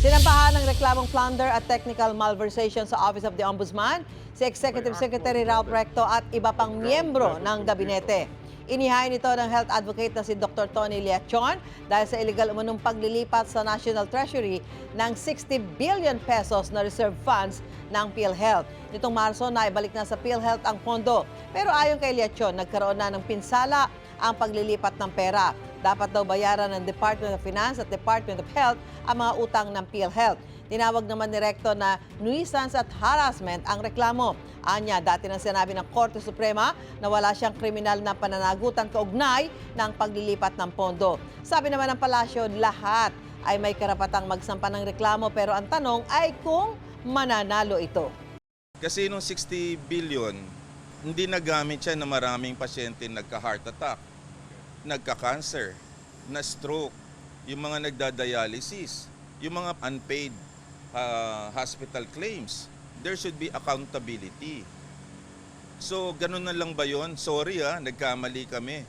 Sinampahan ng reklamong plunder at technical malversation sa Office of the Ombudsman si Executive Secretary Ralph Recto at iba pang miyembro ng gabinete. Inihain ito ng health advocate na si Dr. Tony Leachon dahil sa illegal umunong paglilipat sa National Treasury ng 60 billion pesos na reserve funds ng PhilHealth. Nitong Marso, naibalik na sa PhilHealth ang pondo. Pero ayon kay Leachon, nagkaroon na ng pinsala ang paglilipat ng pera. Dapat daw bayaran ng Department of Finance at Department of Health ang mga utang ng PhilHealth. Tinawag naman ni Recto na nuisance at harassment ang reklamo. Anya, dati nang sinabi ng Korte Suprema na wala siyang kriminal na pananagutan kaugnay ng paglilipat ng pondo. Sabi naman ng palasyo, lahat ay may karapatang magsampa ng reklamo pero ang tanong ay kung mananalo ito. Kasi nung 60 billion, hindi nagamit siya na maraming pasyente nagka-heart attack, nagka-cancer, na-stroke, yung mga nagda-dialysis, yung mga unpaid hospital claims. There should be accountability. So, ganun na lang ba yun? Sorry nagkamali kami.